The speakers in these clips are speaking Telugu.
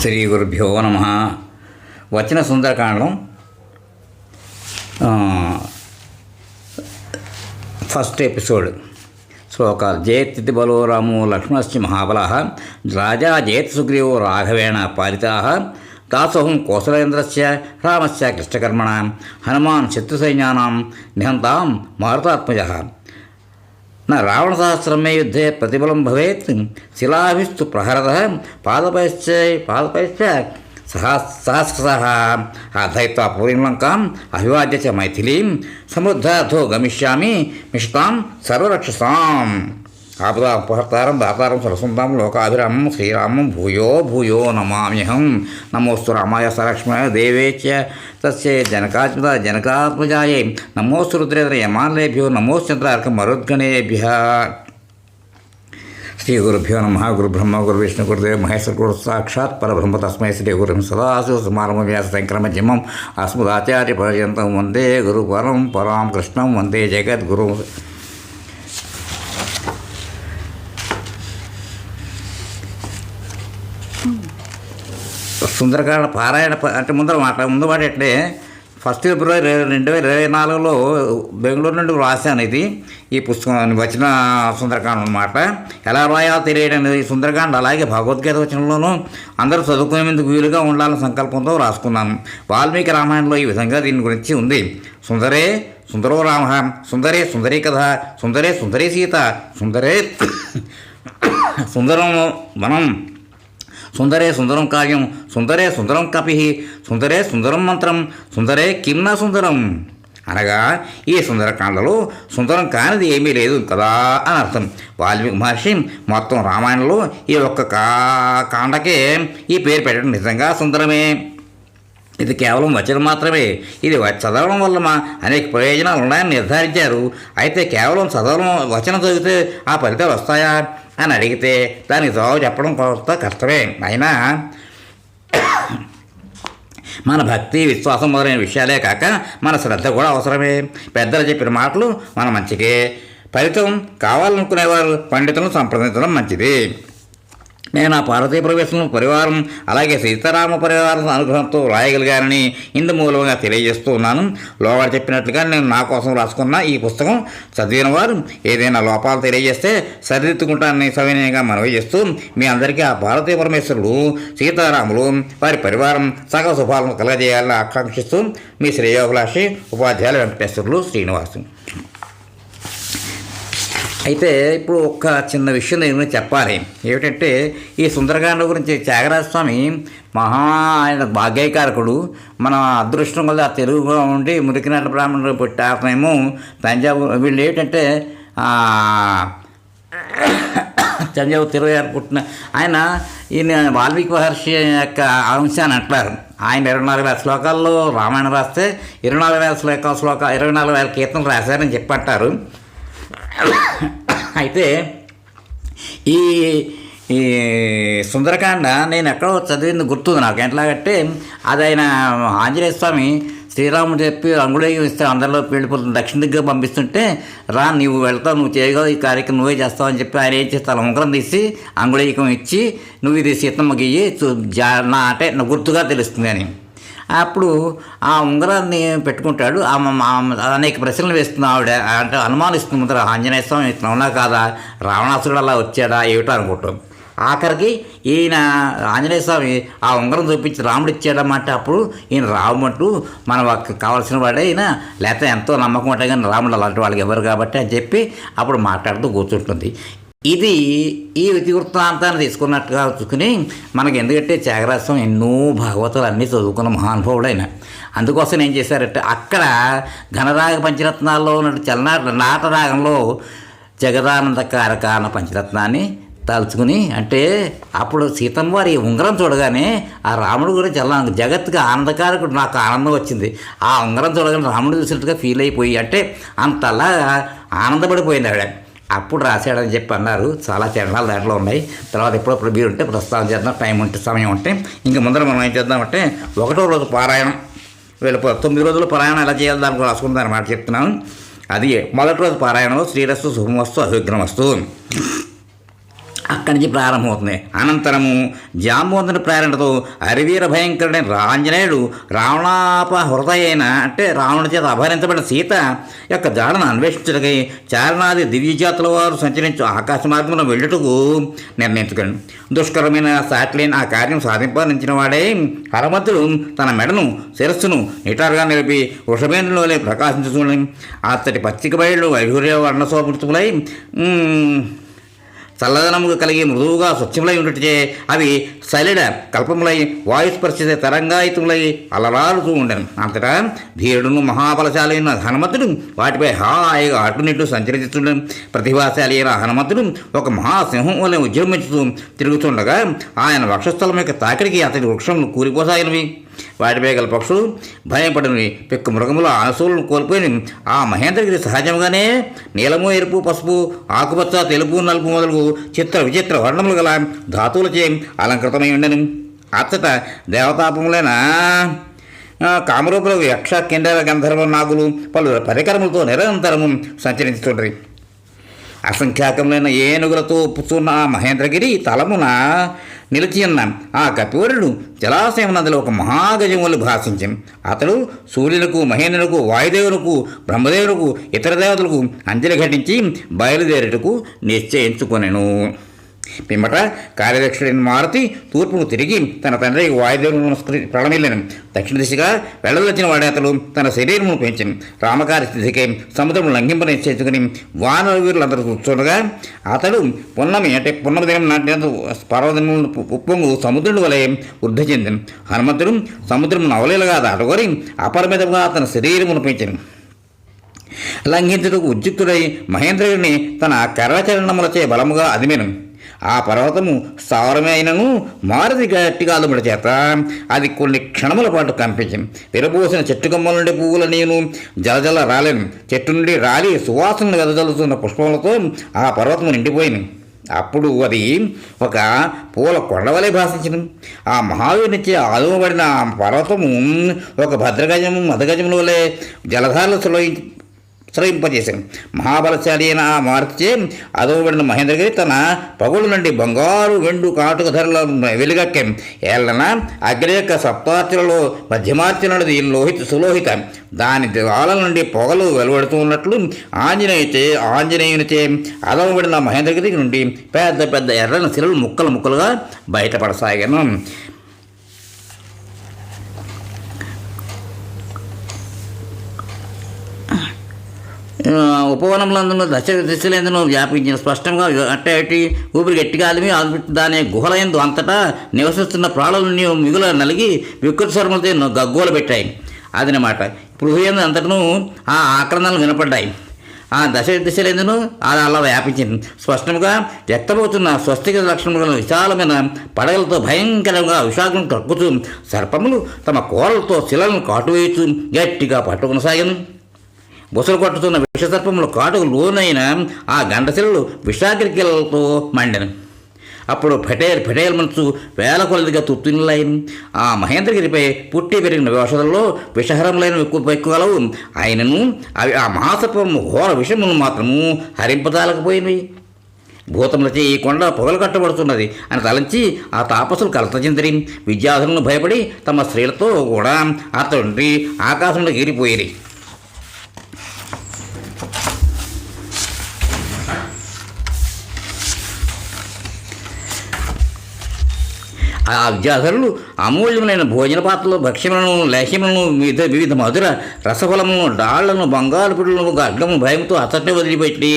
శ్రీ గురుభ్యో నమ. వచ్చిన సుందరకాండం ఫస్ట్ ఎపిసోడ్. శ్లోకాలు. జయత్తి బలో రామో లక్ష్మణశ్చ మహాబల రాజా జయత్ సుగ్రీవో రాఘవేణ పాలితా దాసోహం కోసలేంద్రస్య రామస్య కృష్ణకర్మణ హనుమాన్ శత్రుసైన్యానాం నిహంతాం మారుతాత్మజ न रावणसहस्रं मे युद्धे प्रतिबलं भवेत् शिलाभिस्तु प्रहरतः पादपैश्च सहस्रशः अधयित्वा पूरीं लङ्काम् अभिवाद्य च मैथिलीं समुद्धार्थो गमिष्यामि मिषतां सर्वरक्षसाम् आपदापहर्तारं दातारं सरसुन्दां लोकाभिरामं श्रीरामं भूयो भूयो नमाम्यहं. नमोस्तु रामाय सलक्ष्मणाय देवे च तस्य जनकात्मजायै नमोस्तु रुद्रेन्द्र यमालेभ्यो नमोस्तु चन्द्रार्क मरुद्गणेभ्यः. श्री गुरुभ्यो नमः. गुरुब्रह्म गुरुविष्णु गुरुदेव महेश्वर गुरु साक्षात् परब्रह्म तस्मै श्री गुरुं सदाशिव समारम्भं व्यासशङ्करमध्यमम् अस्मदाचार्यपर्यन्तं वन्दे गुरुपरम्परां कृष्णं वन्दे जगद्गुरुं. సుందరకాండ పారాయణ అంటే ముందు మాట అంటే 1 ఫిబ్రవరి 2024లో బెంగళూరు నుండి రాశాను. ఇది ఈ పుస్తకం వచ్చిన సుందరకాండ అనమాట. ఎలా రాయాలో తెలియడం ఈ సుందరకాండ. అలాగే భగవద్గీత వచనంలోనూ అందరూ చదువుకునేందుకు వీలుగా ఉండాలన్న సంకల్పంతో రాసుకున్నాను. వాల్మీకి రామాయణంలో ఈ విధంగా దీని గురించి ఉంది. సుందరే సుందరో రామ, సుందరే సుందరీ కథ, సుందరే సుందరీ సీత, సుందరే సుందరం వనం, సుందరే సుందరం కావ్యం, సుందరే సుందరం కపి, సుందరే సుందరం మంత్రం, సుందరే కిమ్న సుందరం. అనగా ఈ సుందరకాండలో సుందరం కానిది ఏమీ లేదు కదా అని అర్థం. వాల్మీకి మహర్షి మొత్తం రామాయణంలో ఈ ఒక్క కాండకే ఈ పేరు పెట్టడం నిజంగా సుందరమే. ఇది కేవలం వచనం మాత్రమే. ఇది చదవడం వల్ల అనేక ప్రయోజనాలు ఉన్నాయని నిర్ధారించారు. అయితే కేవలం వచనం చదివితే ఆ ఫలితాలు వస్తాయా అని అడిగితే దానికి జవాబు చెప్పడం కొంత కష్టమే. అయినా మన భక్తి విశ్వాసం మొదలైన విషయాలే కాక మన శ్రద్ధ కూడా అవసరమే. పెద్దలు చెప్పిన మాటలు మన మంచికే. ఫలితం కావాలనుకునేవారు పండితులను సంప్రదించడం మంచిది. నేను ఆ పార్వతీ ప్రవేశం పరివారం అలాగే సీతారామ పరివారం అనుగ్రహంతో రాయగలిగానని ఇందు మూలంగా తెలియజేస్తూ ఉన్నాను. లోగా చెప్పినట్లుగా నేను నా కోసం రాసుకున్న ఈ పుస్తకం చదివిన వారు ఏదైనా లోపాలు తెలియజేస్తే సరిదిద్దుకుంటానని సవినయంగా మనవి చేస్తూ మీ అందరికీ ఆ పార్వతీ పరమేశ్వరుడు సీతారాములు వారి పరివారం సకల శుభాలను కలగజేయాలని ఆకాంక్షిస్తూ మీ శ్రేయోభిలాషి ఉపాధ్యాయులు వెంకటేశ్వరులు శ్రీనివాసు. అయితే ఇప్పుడు ఒక్క చిన్న విషయం నేను చెప్పాలి. ఏమిటంటే ఈ సుందరకాండ గురించి త్యాగరాజస్వామి ఆయన భాగ్యకారకుడు. మన అదృష్టం వల్ల తెలుగుగా ఉండి మురికినాట బ్రాహ్మణుడు పుట్టారేమో తంజావూరు. వీళ్ళు ఏంటంటే తంజావూరు తిరుగారు పుట్టిన ఆయన. ఈయన వాల్మీకి మహర్షి యొక్క అంశాన్ని అంటారు. ఆయన 24,000 శ్లోకాల్లో రామాయణం రాస్తే 24,000 కీర్తనలు రాశారని చెప్పంటారు. అయితే ఈ సుందరకాండ నేను ఎక్కడో చదివింది గుర్తుంది నాకు. ఎట్లాగంటే అది ఆయన ఆంజనేయ స్వామి శ్రీరాముడు చెప్పి అంగుళీకం ఇస్తే అందరిలో వెళ్ళిపోతుంది దక్షిణ దిగ్గు పంపిస్తుంటే రా నీవు వెళ్తావు, నువ్వు చేయగలవు, ఈ కార్యక్రమం నువ్వే చేస్తావు అని చెప్పి ఆయన ఏం చేస్తాను ఉంగరం తీసి అంగుళీకం ఇచ్చి నువ్వు ఇది సీతమ్మకి ఇయ్యి అంటే నా గుర్తుగా తెలుస్తుంది అని. అప్పుడు ఆ ఉంగరాన్ని పెట్టుకుంటాడు. అనేక ప్రశ్నలు వేస్తుంది ఆవిడ. అంటే అనుమానిస్తుంది ముందర ఆంజనేయ స్వామి అవునా కాదా, రావణాసురుడు అలా వచ్చాడా ఏమిటో అనుకుంటాం. ఆఖరికి ఈయన ఆంజనేయ స్వామి ఆ ఉంగరం చూపించి రాముడు ఇచ్చాడన్నమాట. అప్పుడు ఈయన రాముడు మనకు కావాల్సిన వాడే ఈయన, లేకపోతే ఎంతో నమ్మకం ఉంటాయి కానీ రాముడు అలాంటి వాళ్ళకి ఎవరు కాబట్టి అని చెప్పి అప్పుడు మాట్లాడుతూ కూర్చుంటుంది. ఇది ఈ ఇతివృత్తాంతాన్ని తీసుకున్నట్టుగా చూసుకుని మనకి, ఎందుకంటే త్యాగరాజస్వం ఎన్నో భాగవతాలు అన్నీ చదువుకున్న మహానుభావుడైన. అందుకోసం ఏం చేశారంటే అక్కడ ఘనరాగ పంచరత్నాల్లో ఉన్న నాటరాగంలో జగదానంద కారక అన్న పంచరత్నాన్ని తలుచుకుని, అంటే అప్పుడు సీతమ్మ వారి ఉంగరం చూడగానే ఆ రాముడు గురించి చాలా జగత్తుగా ఆనందకారకుడు నాకు ఆనందం వచ్చింది. ఆ ఉంగరం చూడగానే రాముడు చూసినట్టుగా ఫీల్ అయిపోయి అంటే అంతలా ఆనందపడిపోయింది ఆవిడ. అప్పుడు రాశాడని చెప్పి అన్నారు. చాలా చరణాలు దాంట్లో ఉన్నాయి. తర్వాత ఎప్పుడప్పుడు మీరు ఉంటే ప్రస్తావన చేద్దాం, టైం ఉంటే సమయం ఉంటే. ఇంకా ముందర మనం ఏం చేద్దామంటే 1వ రోజు పారాయణం వెళ్ళిపో 9 రోజులు పారాయణం ఎలా చేయాలి దానికి రాసుకుందాం అన్నమాట చెప్తున్నాను. అది మొదటి రోజు పారాయణంలో శ్రీరస్తు శుభమస్తు అభిగ్రమస్తు అక్కడి నుంచి ప్రారంభమవుతుంది. అనంతరము జాంబవంతుని ప్రేరణతో అరివీర భయంకరుడైన ఆంజనేయుడు హృదయ అయిన అంటే రావణుడి చేత అపహరించబడిన సీత యొక్క జాడను అన్వేషించడానికి చారణాది దివ్యజాతుల వారు సంచరించు ఆకాశ మార్గంలో వెళ్ళుటకు నిర్ణయించుకోండి. దుష్కరమైన సాటిలేని ఆ కార్యం సాధింపాలించిన వాడే హనుమంతుడు తన మెడను శిరస్సును నిటారుగా నిలిపి వృషభేంద్రులోనే ప్రకాశించుకుని అతడి పచ్చిక బయళ్ళు వైఢూర్య వర్ణశోభితులై చల్లదనముగా కలిగి మృదువుగా స్వచ్ఛములై ఉండుటచే అవి సలిడ కల్పములై వాయుస్పర్శిత తరంగాయుతములై అలరాలుతూ ఉండను. అంతటా ధీరుడును మహాబలశాలి అయిన హనుమంతుడు వాటిపై హాయిగా అటునిట్టు సంచరిస్తుండను. ప్రతిభాశాలి అయిన హనుమంతుడు ఒక మహాసింహం వలె ఉద్యమించుతూ తిరుగుతుండగా ఆయన వక్షస్థలం యొక్క తాకిడికి అతడి వృక్షములు కూలిపోసాగినవి. వాటిపై గల పక్షులు భయపడినవి. పెక్కు మృగముల ఆశలను కోల్పోయినవి. ఆ మహేంద్రగిరి సహజంగానే నీలము, ఎరుపు, పసుపు, ఆకుపచ్చ, తెలుపు, నలుపు మొదలు చిత్ర విచిత్ర వర్ణములు గల ధాతువులచే అలంకృతమై ఉండను. అచ్చట దేవతాపములైన కామరూపుల యక్ష, కిండర, గంధర్వ, నాగులు పలు పరికరములతో నిరంతరము సంచరించుతుండ్రి. అసంఖ్యాకములైన ఏనుగులతో పుచ్చున్న ఆ మహేంద్రగిరి తలమున నిలిచి ఉన్న ఆ కపివరుడు జలాశయం నదిలో ఒక మహాగజం వల్ల భాషించాం. అతడు సూర్యులకు, మహేంద్రులకు, వాయుదేవులకు, బ్రహ్మదేవులకు, ఇతర దేవతలకు అంజలి ఘటించి బయలుదేరుటకు నిశ్చయించుకొనెను. పిమ్మట కార్యదక్షుడైన మారుతి తూర్పును తిరిగి తన తండ్రి వాయుదేవులను ప్రణమిల్లను. దక్షిణ దిశగా వెళ్ళదొచ్చిన వాడే అతడు తన శరీరమును పెంచను. రామకార్య స్థితికి సముద్రము లంఘింప నిశ్చయించుకుని వానర వీరులందరూ కూర్చుండగా అతడు పున్నమి దినం నాటి పర్వతములను ఉప్పొంగు సముద్రుడి వలె వృద్ధి చెందిను. హనుమంతుడు సముద్రమును అవలీలగా దాటుకొని అపరిమితంగా తన శరీరమును పెంచను. లంఘించుటకు ఉద్యుక్తుడై మహేంద్రుడిని తన కర్రచరణములచే బలముగా అదిమెను. ఆ పర్వతము స్థావరమే అయినను మారుతి గట్టిగా అదుముడి చేత అది కొన్ని క్షణముల పాటు కంపించింది. విరబోసిన చెట్టు కొమ్మల నుండి పువ్వుల నేను జలజల రాలేను. చెట్టు నుండి రాలి సువాసనలు వెదజల్లుతున్న పుష్పములతో ఆ పర్వతము నిండిపోయింది. అప్పుడు అది ఒక పూల కొండవలే భాషించింది. ఆ మహావీరునిచ్చే ఆదుమబడిన ఆ పర్వతము ఒక భద్రగజము మదగజముల వలె జలధారలు స్రవింపజేశాను. మహాబలశాలి అయిన ఆ మారుతిచే అదవబడిన మహేంద్రగిరి తన పగుల నుండి బంగారు, వెండు, కాటుక ధరల వెలుగక్కాం. ఏళ్ళన అగ్ని యొక్క సప్తార్చనలో మధ్యమార్చనది సులోహిత. దాని జ్వాల నుండి పొగలు వెలువడుతూ ఉన్నట్లు ఆంజనేయునిచే అదవబడిన మహేంద్రగిరి నుండి పెద్ద పెద్ద ఎర్రని శిలలు ముక్కలు ముక్కలుగా బయటపడసాగాను. ఉపవనములందును దిశలందును వ్యాపించిన స్పష్టంగా అట్టి ఊపిరి గట్టిగాలిమి దాని గుహలయందు అంతటా నివసిస్తున్న ప్రాణులని మిగుల నలిగి వికృత స్వరములతో గగ్గోలు పెట్టాయి. అదనమాట పృథ్వీ అంతటను ఆ ఆక్రందనలు వినపడ్డాయి. ఆ దిశలందును అది అలా వ్యాపించింది. స్పష్టంగా వ్యక్తమవుతున్న స్వస్తిక లక్షణములను విశాలమైన పడగలతో భయంకరంగా విషాదం కక్కుతూ సర్పములు తమ కోరలతో శిలను కాటువేయచ్చు గట్టిగా పట్టుకొనసాగాను. బుసలు కొట్టుతున్న విషసర్పములు కాటుకు లోనైన ఆ గండశిలలు విషాగ్రికలతో మండెను. అప్పుడు ఫెటేల్ మనసు వేల కొలదిగా తుత్తునిలైన ఆ మహేంద్రగిరిపై పుట్టి పెరిగిన ఔషధంలో విషహరములైన ఎక్కువగలవు. ఆయనను అవి ఆ మహాసర్పము ఘోర విషమును మాత్రము హరింపదాలకపోయినవి. భూతములచే ఈ కొండ పొగలు కట్టబడుతున్నది అని తలంచి ఆ తాపసులు కలతచెందిరి. విద్యాధులను భయపడి తమ స్త్రీలతో కూడా అతడి ఆకాశంలో ఎగిరిపోయిరి. ఆ విద్యాధరులు అమూల్యమైన భోజన పాత్రలు, భక్ష్యములను, లేహ్యములను, వివిధ మధుర రసఫలములను, డాళ్లను, బంగారు పిడులను, గడ్డము భయంతో అతన్ని వదిలిపెట్టి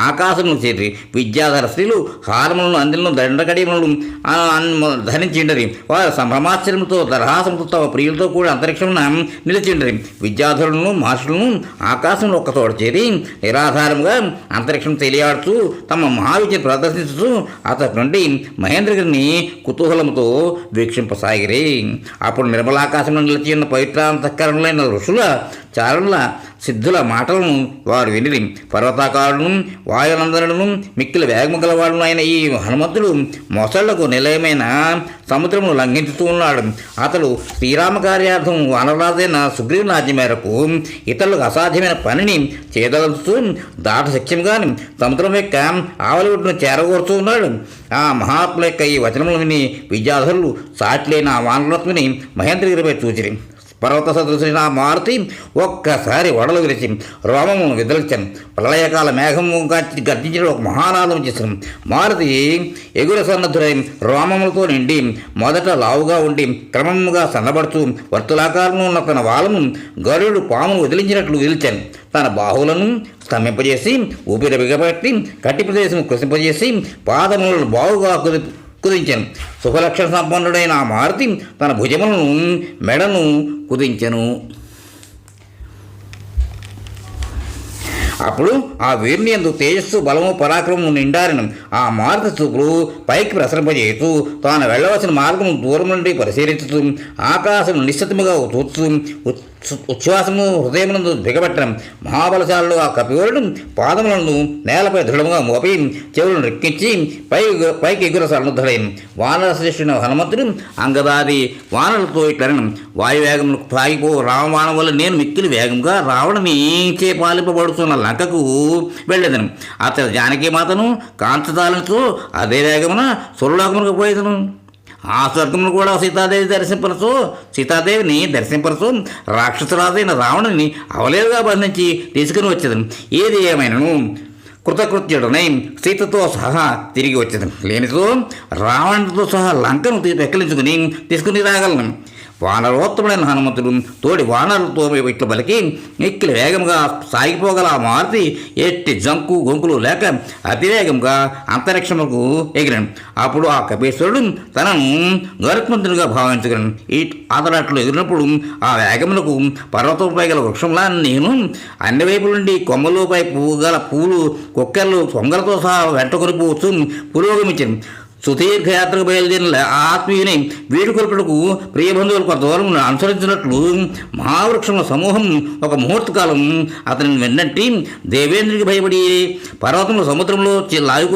ఆకాశమును చేరి విద్యాధర స్త్రీలు హారములను, అందెలను, దండకడియములను ధరించిండరి. వారు సంభ్రమాశ్చర్యంతో దరహాసంతో తమ ప్రియులతో కూడా అంతరిక్షమున నిలిచిండరి. విద్యాధరులను, మహర్షులను ఆకాశంలో ఒక్కతోడు చేరి నిరాధారముగా అంతరిక్షం తెలియాడుతూ తమ మహావిద్యను ప్రదర్శిస్తూ అతడి నుండి మహేంద్రగిరిని కుతూహలంతో వీక్షింపసాగిరి. అప్పుడు నిర్మలాకాశంలో నిలిచి ఉన్న పవిత్రాంతఃకరణలైన ఋషుల చారుల సిద్ధుల మాటలను వారు వినిరి. పర్వతాకారులను వాయునందనులను మిక్కిలి వేగము గలవాడును అయిన ఈ హనుమంతుడు మొసళ్లకు నిలయమైన సముద్రమును లంఘించుతూ ఉన్నాడు. అతడు శ్రీరామ కార్యార్థం వానరాజైన సుగ్రీవుని ఆజ్ఞ మేరకు ఇతరులకు అసాధ్యమైన పనిని చేయదలుస్తూ దాట శక్యంగాని సముద్రం యొక్క ఆవలి ఒడ్డును చేరగోరుతూ ఉన్నాడు. ఆ మహాత్ముల యొక్క ఈ వచనములు విని విద్యాధరులు సాటిలేని ఆ వానరత్మని మహేంద్రగిరిపై చూచిరి. పర్వత సదృశులైన ఆ మారుతి ఒక్కసారి వడలు విరిచి రోమమును విదల్చాను. ప్రళయకాల మేఘము గర్జించిన ఒక మహానాదం చేశాను. మారుతి ఎగుర సన్నద్ధుడై రోమములతో నిండి మొదట లావుగా ఉండి క్రమముగా సన్నబడుతూ వర్తులాకారంలో ఉన్న తన వాలను గరుడు పామును వదిలించినట్లు విదిల్చాను. తన బాహువులను స్తంభింపజేసి ఊపిరి బిగబట్టి కట్టి ప్రదేశం కృషింపజేసి పాదములను బావుగా కుదించాను. శుభలక్షణ సంపన్నుడైన ఆ మారుతి తన భుజములను మెడను కుదించెను. అప్పుడు ఆ వీరుని యందు తేజస్సు బలము పరాక్రమము నిండారిన ఆ మారుతి చూపులు పైకి ప్రసరింపజేస్తూ తాను వెళ్ళవలసిన మార్గము దూరం నుండి పరిశీలించుతూ ఆకాశం నిశ్చితముగా చూస్తూ ఉచ్ఛ్వాసము హృదయమునందు బిగబట్టడం మహాబలశాలుడు ఆ కపివరుడు పాదములను నేలపై దృఢముగా మోపి చెవులను రెక్కించి పైకి ఎగుర సన్నద్ధుడైన వానరశ్రేష్ఠుని హనుమంతుడు అంగదాది వానరులతో ఇట్లనను వాయువేగమును సాగిపో రామబాణం వల్ల నేను మిక్కిలి వేగంగా రావణని చేపాలింపబడుతున్న లంకకు వెళ్ళేదను. అతడు జానకి మాతను కాంచదాలతో అదే వేగమున సురలోకమునకు పోయేదను. ఆ స్వర్గమును కూడా సీతాదేవిని దర్శింపరచు రాక్షసురాజైన రావణుని అవలేదుగా బంధించి తీసుకుని వచ్చేదను. ఏది ఏమైనను కృతకృత్యుడనై సీతతో సహా తిరిగి వచ్చేదను. లేనితో రావణుడితో సహా లంకను పెక్కలించుకుని తీసుకుని రాగలను. వానరోత్తముడైన హనుమంతుడు తోడి వానరులతో ఇట్ల బలికి మిక్కిలి వేగంగా సాగిపోగల ఆ మారుతి ఎట్టి జంకు గొంకులు లేక అతివేగంగా అంతరిక్షములకు ఎగిరాను. అప్పుడు ఆ కపీశ్వరుడు తనను గరుత్మంతునిగా భావించగలను. అతడు ఎగిరినప్పుడు ఆ వేగములకు పర్వతంపై గల వృక్షంలా నేను అన్ని వైపుల నుండి కొమ్మలపై గల పూలు కుక్కెర్లు సొంగలతో సహా వెంటకొనిపోవచ్చు పురోగమించాను. సుదీర్ఘయాత్రకు బయలుదేరిన ఆత్మీయుని వీడుకొలుపుటకు ప్రియబంధువులు కొంత దూరం అనుసరించినట్లు మహావృక్షముల సమూహం ఒక ముహూర్తకాలం అతనిని వెన్నంటి దేవేంద్రుడికి భయపడి పర్వతంలో సముద్రంలో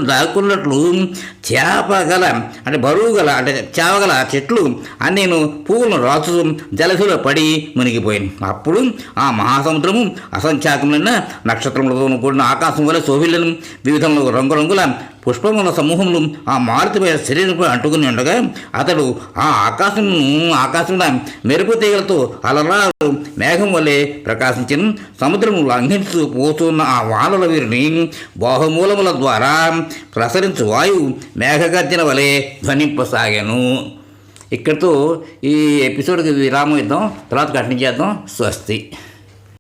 దాక్కున్నట్లు చేపగల అంటే బరువు గల అంటే చేపగల చెట్లు అన్నీను పువ్వులను రాచు జలధిలో పడి మునిగిపోయింది. అప్పుడు ఆ మహాసముద్రము అసంఖ్యాకమైన నక్షత్రములతో కూడిన ఆకాశం వల్ల శోభిల్లను వివిధ రంగురంగుల పుష్పముల సమూహములు ఆ మారుతిపై శరీరంపై అంటుకుని ఉండగా అతడు ఆ ఆకాశంలో మెరుపు తీగలతో అలరాలు మేఘం వల్లే ప్రకాశించిన సముద్రము లంఘించు పోతున్న ఆ వానల వీరిని బాహుమూలముల ద్వారా ప్రసరించు వాయువు మేఘగర్జన వలె ధ్వనింపసాగాను. ఇక్కడితో ఈ ఎపిసోడ్కి విరామం ఇద్దాం, తర్వాత కంటిన్యూ చేద్దాం. స్వస్తి.